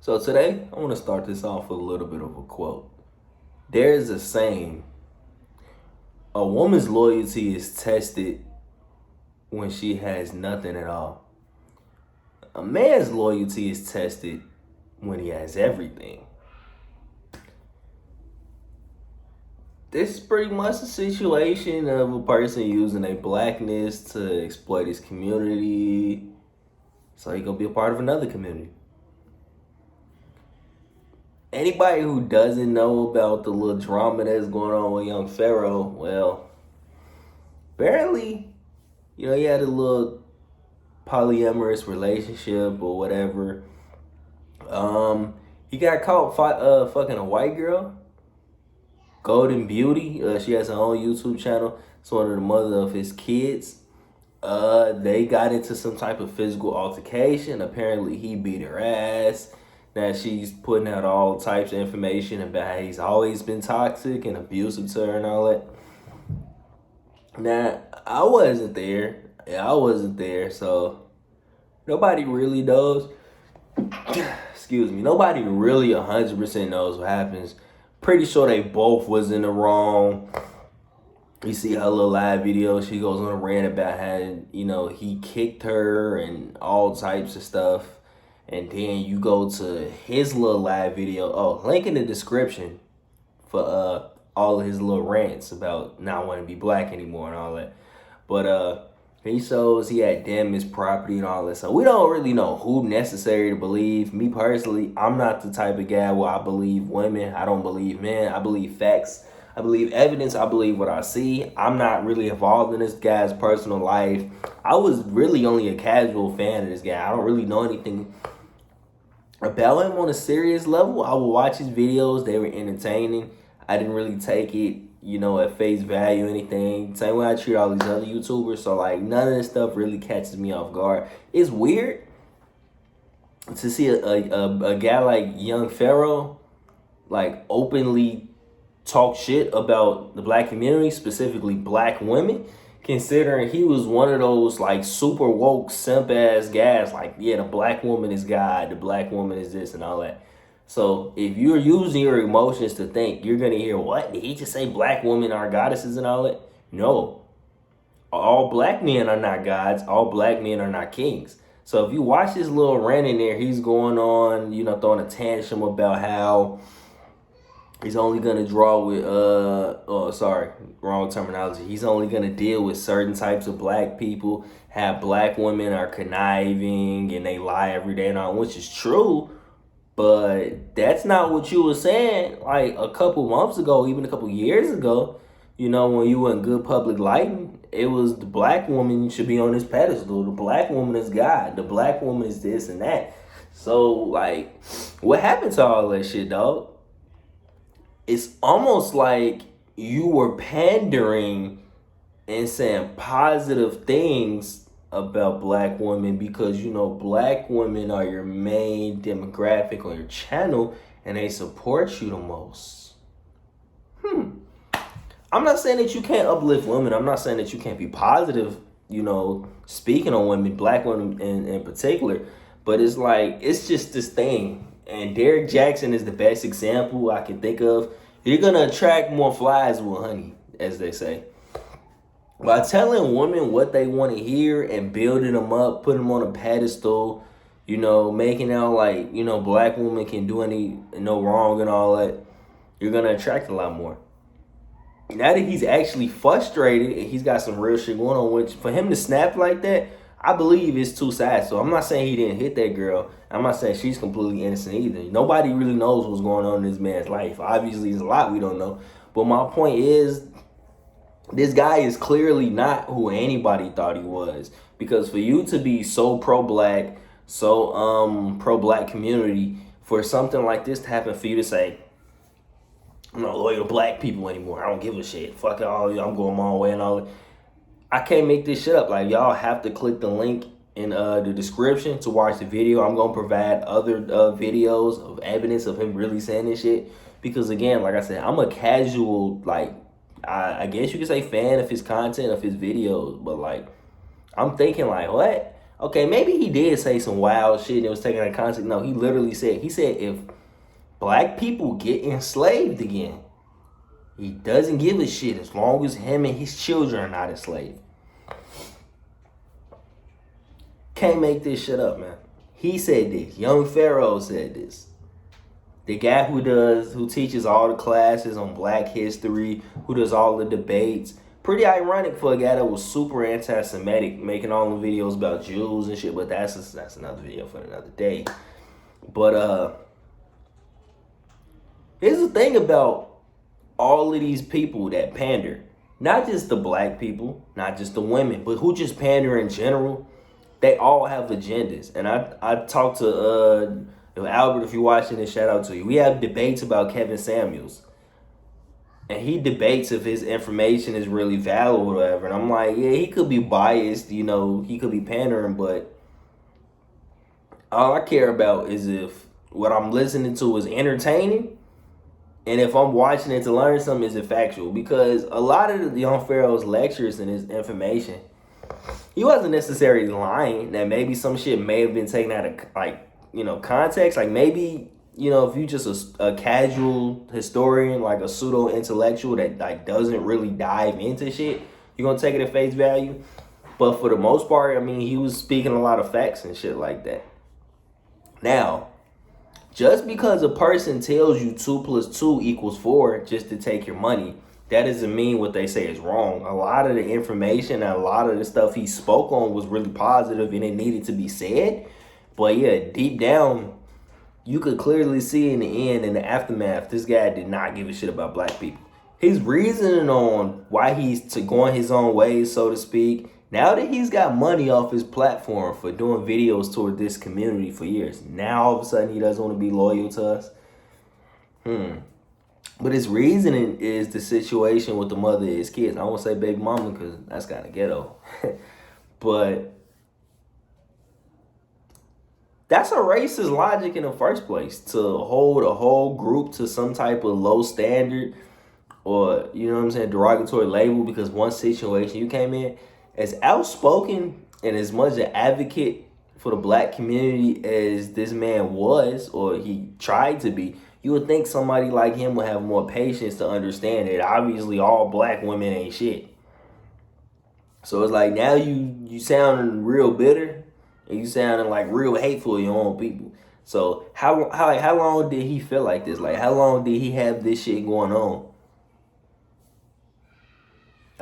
So today, I want to start this off with a little bit of a quote. There is a saying, a woman's loyalty is tested when she has nothing at all. A man's loyalty is tested when he has everything. This is pretty much a situation of a person using a blackness to exploit his community so he gonna be a part of another community. Anybody who doesn't know about the little drama that's going on with young Pharaoh, well, apparently, he had a little polyamorous relationship or whatever. He got caught fucking a white girl, Golden Beauty. She has her own YouTube channel. It's one of the mother of his kids. They got into some type of physical altercation. Apparently, he beat her ass. Now she's putting out all types of information about how he's always been toxic and abusive to her and all that. Now, I wasn't there. So nobody really knows. Excuse me. Nobody really 100% knows what happens. Pretty sure they both was in the wrong. You see her little live video. She goes on a rant about how, he kicked her and all types of stuff. And then you go to his little live video. Oh, link in the description for all of his little rants about not wanting to be black anymore and all that. But he shows he had damaged property and all that. So we don't really know who necessary to believe. Me personally, I'm not the type of guy where I believe women. I don't believe men. I believe facts. I believe evidence. I believe what I see. I'm not really involved in this guy's personal life. I was really only a casual fan of this guy. I don't really know anything about him on a serious level. I would watch his videos. They were entertaining. I didn't really take it, at face value or anything. Same way I treat all these other YouTubers. So, none of this stuff really catches me off guard. It's weird to see a guy like young Pharaoh, openly talk shit about the black community, specifically black women, considering he was one of those super woke simp ass guys. The black woman is God, the black woman is this and all that. So if you're using your emotions to think, you're gonna hear, what? Did he just say black women are goddesses and all that? No. All black men are not gods. All black men are not kings. So if you watch this little rant in there, he's going on, throwing a tantrum about how he's only going to draw with, wrong terminology. He's only going to deal with certain types of black people, have black women are conniving and they lie every day and all, which is true. But that's not what you were saying a couple months ago, even a couple years ago, when you were in good public lighting. It was the black woman should be on this pedestal. The black woman is God. The black woman is this and that. So, what happened to all that shit, dog? It's almost like you were pandering and saying positive things about black women because, black women are your main demographic on your channel and they support you the most. I'm not saying that you can't uplift women. I'm not saying that you can't be positive, speaking on women, black women in particular. But it's just this thing. And Derek Jackson is the best example I can think of. You're going to attract more flies with honey, as they say. By telling women what they want to hear and building them up, putting them on a pedestal, making out black women can do no wrong and all that, you're going to attract a lot more. Now that he's actually frustrated and he's got some real shit going on, which for him to snap like that, I believe it's two sides. So I'm not saying he didn't hit that girl. I'm not saying she's completely innocent either. Nobody really knows what's going on in this man's life. Obviously, there's a lot we don't know. But my point is, this guy is clearly not who anybody thought he was. Because for you to be so pro-black, so pro-black community, for something like this to happen, for you to say, I'm not loyal to black people anymore. I don't give a shit. Fuck all y'all. I'm going my own way and all that. I can't make this shit up. Y'all have to click the link in the description to watch the video. I'm going to provide other videos of evidence of him really saying this shit. Because, again, like I said, I'm a casual, I guess you could say fan of his content, of his videos. But, I'm thinking, what? Okay, maybe he did say some wild shit and it was taken out of context. No, he literally said, if black people get enslaved again, he doesn't give a shit as long as him and his children are not enslaved. Can't make this shit up, man. He said this. Young Pharaoh said this. The guy who teaches all the classes on Black history, who does all the debates. Pretty ironic for a guy that was super anti-Semitic, making all the videos about Jews and shit. But that's another video for another day. But here's the thing about all of these people that pander. Not just the black people, not just the women, but who just pander in general. They all have agendas. And I talked to Albert, if you're watching this, shout out to you. We have debates about Kevin Samuels. And he debates if his information is really valid or whatever. And I'm like, yeah, he could be biased, he could be pandering, but all I care about is if what I'm listening to is entertaining, and if I'm watching it to learn something, is it factual? Because a lot of the Young Pharaoh's lectures and his information, he wasn't necessarily lying. That maybe some shit may have been taken out of context. Like maybe, if you just a casual historian, like a pseudo intellectual that like doesn't really dive into shit, you're gonna take it at face value. But for the most part, I mean, he was speaking a lot of facts and shit like that. Now, just because a person tells you 2 + 2 = 4 just to take your money, that doesn't mean what they say is wrong. A lot of the information and a lot of the stuff he spoke on was really positive and it needed to be said. But yeah, deep down, you could clearly see in the end, in the aftermath, this guy did not give a shit about black people. His reasoning on why he's going his own ways, so to speak, now that he's got money off his platform for doing videos toward this community for years, now all of a sudden he doesn't want to be loyal to us. But his reasoning is the situation with the mother of his kids. I won't say baby mama because that's kind of ghetto. But that's a racist logic in the first place, to hold a whole group to some type of low standard or, derogatory label because one situation you came in. As outspoken and as much an advocate for the black community as this man was, or he tried to be, you would think somebody like him would have more patience to understand that obviously all black women ain't shit. So it's like now you sounding real bitter and you sounding like real hateful of your own people. So how long did he feel like this? Like how long did he have this shit going on?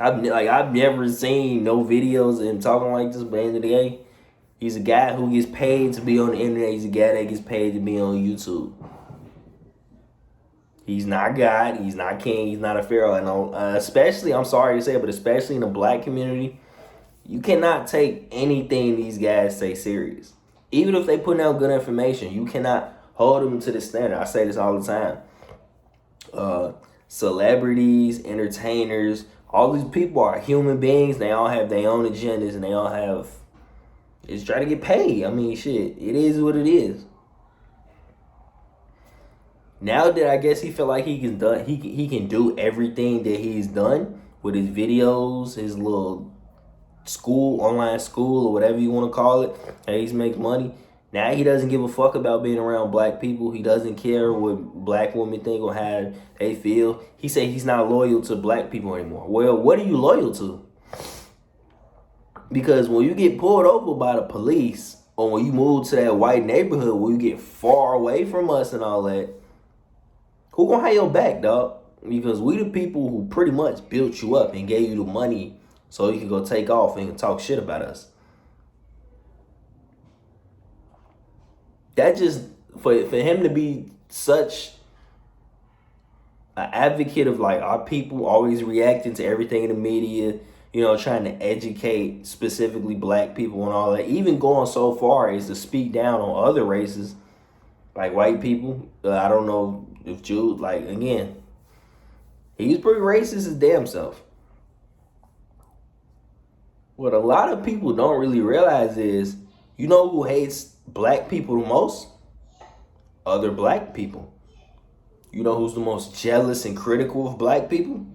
I've never seen no videos of him talking like this, but at the end of the day, he's a guy who gets paid to be on the internet. He's a guy that gets paid to be on YouTube. He's not God. He's not king. He's not a pharaoh. And especially, I'm sorry to say, but especially in the black community, you cannot take anything these guys say serious. Even if they putting out good information, you cannot hold them to the standard. I say this all the time. Celebrities, entertainers, all these people are human beings. They all have their own agendas and they all have, it's try to get paid. I mean, shit, it is what it is. Now that I guess he feel like he can do everything that he's done with his videos, his little online school or whatever you want to call it, and he's makes money. Now he doesn't give a fuck about being around black people. He doesn't care what black women think or how they feel. He said he's not loyal to black people anymore. Well, what are you loyal to? Because when you get pulled over by the police, or when you move to that white neighborhood where you get far away from us and all that, who gonna have your back, dog? Because we the people who pretty much built you up and gave you the money so you can go take off and talk shit about us. That just, for him to be such an advocate of like our people always reacting to everything in the media, trying to educate specifically black people and all that, even going so far as to speak down on other races, like white people. I don't know if Jews, like, again, he's pretty racist his damn self. What a lot of people don't really realize is, who hates black people the most? Other black people. You know who's the most jealous and critical of black people?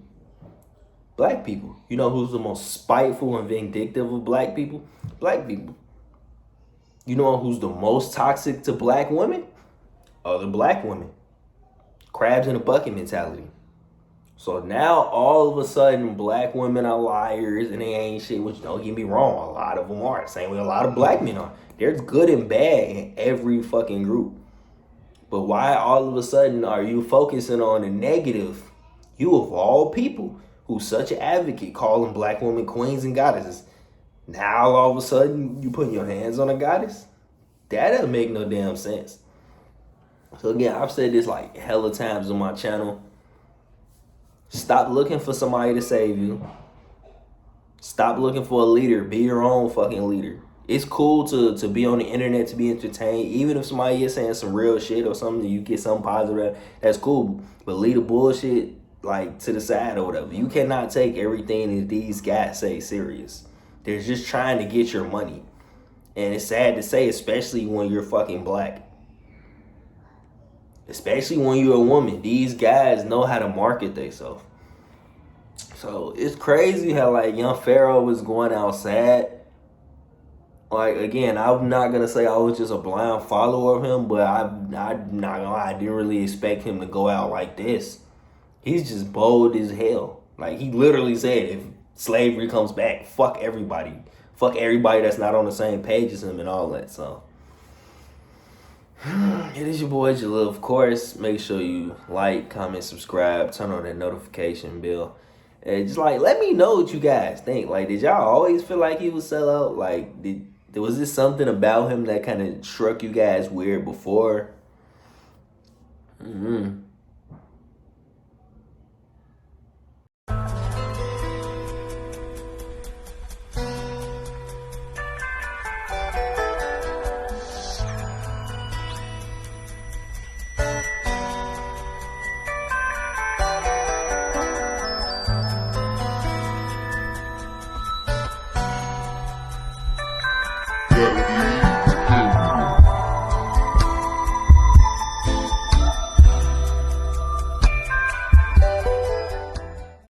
Black people. You know who's the most spiteful and vindictive of black people? Black people. You know who's the most toxic to black women? Other black women. Crabs in a bucket mentality. So now all of a sudden black women are liars and they ain't shit, which don't get me wrong, a lot of them are. Same way a lot of black men are. There's good and bad in every fucking group. But why all of a sudden are you focusing on the negative? You of all people who's such an advocate calling black women queens and goddesses. Now all of a sudden you putting your hands on a goddess? That doesn't make no damn sense. So again, I've said this like hella times on my channel. Stop looking for somebody to save you. Stop looking for a leader. Be your own fucking leader. It's cool to be on the internet, to be entertained. Even if somebody is saying some real shit or something, you get something positive, that's cool. But leave the bullshit like to the side or whatever. You cannot take everything that these guys say serious. They're just trying to get your money. And it's sad to say, especially when you're fucking black. Especially when you're a woman. These guys know how to market themselves. So it's crazy how like young Pharaoh was going outside. Like again, I'm not gonna say I was just a blind follower of him, but I'm not gonna lie, I didn't really expect him to go out like this. He's just bold as hell. Like he literally said, if slavery comes back, fuck everybody. Fuck everybody that's not on the same page as him and all that. So it is your boy Jalil. Of course, make sure you like, comment, subscribe, turn on that notification bell. And just like let me know what you guys think. Like, did y'all always feel like he was sell out? Like, was this something about him that kind of struck you guys weird before?